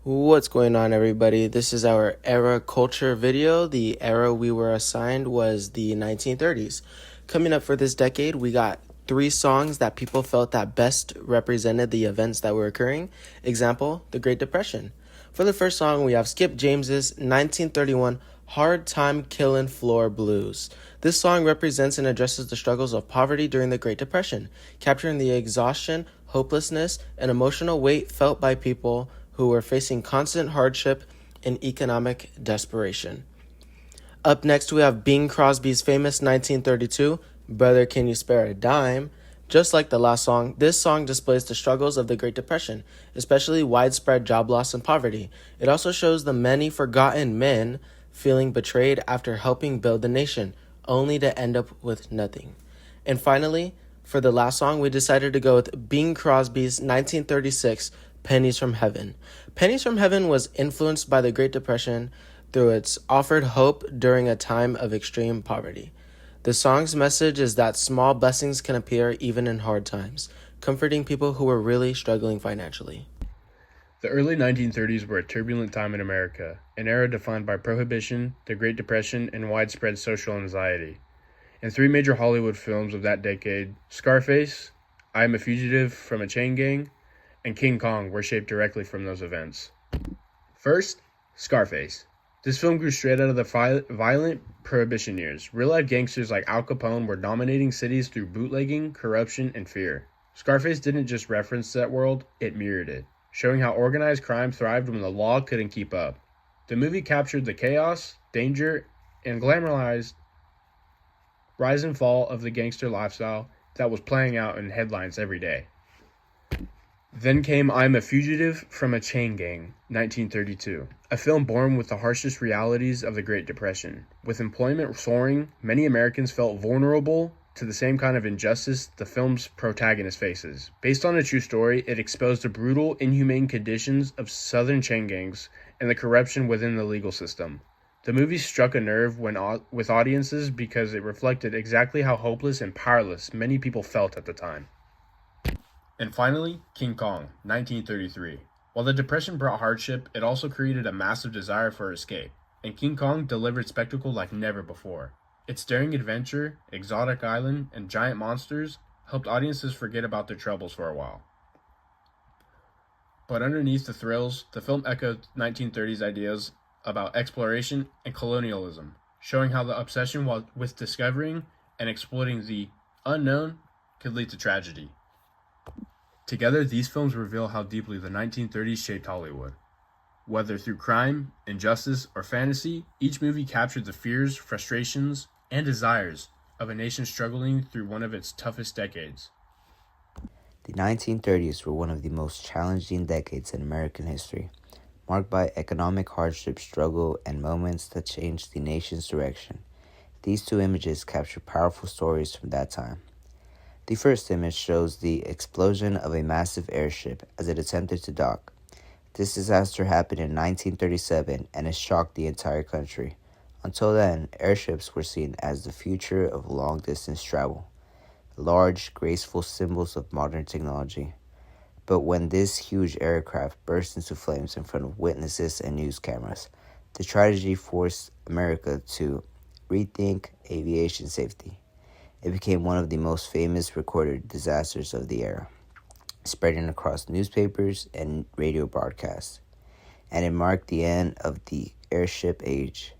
What's going on, everybody? This is our era culture video. The era we were assigned was the 1930s. Coming up for this decade, we got 3 songs that people felt that best represented the events that were occurring. Example, the Great Depression. For the first song, we have Skip James's 1931 Hard Time Killin' Floor Blues. This song represents and addresses the struggles of poverty during the Great Depression, capturing the exhaustion, hopelessness, and emotional weight felt by people who were facing constant hardship and economic desperation. Up next, we have Bing Crosby's famous 1932, Brother Can You Spare a Dime? Just like the last song, this song displays the struggles of the Great Depression, especially widespread job loss and poverty. It also shows the many forgotten men feeling betrayed after helping build the nation, only to end up with nothing. And finally, for the last song, we decided to go with Bing Crosby's 1936, Pennies from Heaven. Pennies from Heaven was influenced by the Great Depression through its offered hope during a time of extreme poverty. The song's message is that small blessings can appear even in hard times, comforting people who were really struggling financially. The early 1930s were a turbulent time in America, an era defined by prohibition, the Great Depression, and widespread social anxiety. In 3 major Hollywood films of that decade, Scarface, I Am a Fugitive from a Chain Gang, and King Kong were shaped directly from those events. First, Scarface. This film grew straight out of the violent Prohibition years. Real-life gangsters like Al Capone were dominating cities through bootlegging, corruption, and fear. Scarface didn't just reference that world, it mirrored it, showing how organized crime thrived when the law couldn't keep up. The movie captured the chaos, danger, and glamorized rise and fall of the gangster lifestyle that was playing out in headlines every day. Then came I'm a Fugitive from a Chain Gang, 1932, a film born with the harshest realities of the Great Depression. With employment soaring, many Americans felt vulnerable to the same kind of injustice the film's protagonist faces. Based on a true story, it exposed the brutal, inhumane conditions of Southern chain gangs and the corruption within the legal system. The movie struck a nerve with audiences because it reflected exactly how hopeless and powerless many people felt at the time. And finally, King Kong, 1933. While the Depression brought hardship, it also created a massive desire for escape, and King Kong delivered spectacle like never before. Its daring adventure, exotic island, and giant monsters helped audiences forget about their troubles for a while. But underneath the thrills, the film echoed 1930s ideas about exploration and colonialism, showing how the obsession with discovering and exploiting the unknown could lead to tragedy. Together, these films reveal how deeply the 1930s shaped Hollywood. Whether through crime, injustice, or fantasy, each movie captured the fears, frustrations, and desires of a nation struggling through one of its toughest decades. The 1930s were one of the most challenging decades in American history, marked by economic hardship, struggle, and moments that changed the nation's direction. These 2 images capture powerful stories from that time. The first image shows the explosion of a massive airship as it attempted to dock. This disaster happened in 1937 and it shocked the entire country. Until then, airships were seen as the future of long-distance travel, large, graceful symbols of modern technology. But when this huge aircraft burst into flames in front of witnesses and news cameras, the tragedy forced America to rethink aviation safety. It became one of the most famous recorded disasters of the era, spreading across newspapers and radio broadcasts, and it marked the end of the airship age.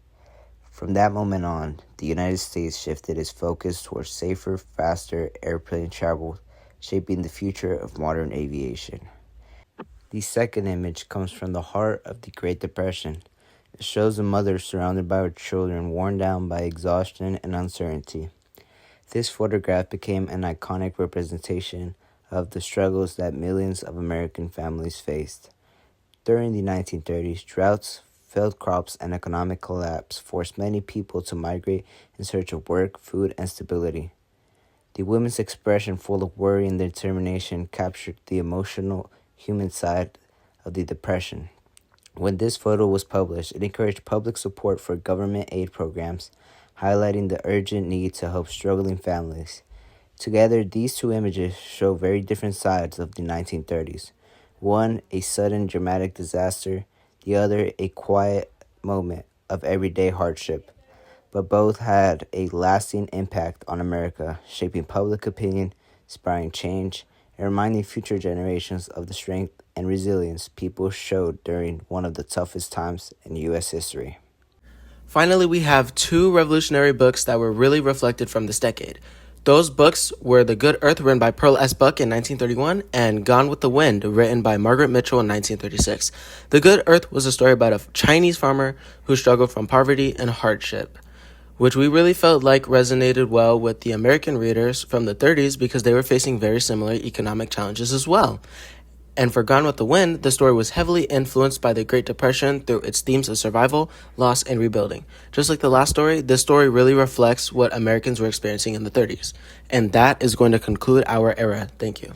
From that moment on, the United States shifted its focus towards safer, faster airplane travel, shaping the future of modern aviation. The second image comes from the heart of the Great Depression. It shows a mother surrounded by her children, worn down by exhaustion and uncertainty. This photograph became an iconic representation of the struggles that millions of American families faced. During the 1930s, droughts, failed crops, and economic collapse forced many people to migrate in search of work, food, and stability. The women's expression, full of worry and determination, captured the emotional, human side of the Depression. When this photo was published, it encouraged public support for government aid programs, highlighting the urgent need to help struggling families. Together, these 2 images show very different sides of the 1930s. One, a sudden dramatic disaster, the other a quiet moment of everyday hardship. But both had a lasting impact on America, shaping public opinion, inspiring change, and reminding future generations of the strength and resilience people showed during one of the toughest times in U.S. history. Finally, we have two revolutionary books that were really reflected from this decade. Those books were The Good Earth, written by Pearl S. Buck in 1931, and Gone with the Wind, written by Margaret Mitchell in 1936. The Good Earth was a story about a Chinese farmer who struggled from poverty and hardship, which we really felt like resonated well with the American readers from the 30s because they were facing very similar economic challenges as well. And for Gone with the Wind, the story was heavily influenced by the Great Depression through its themes of survival, loss, and rebuilding. Just like the last story, this story really reflects what Americans were experiencing in the 30s. And that is going to conclude our era. Thank you.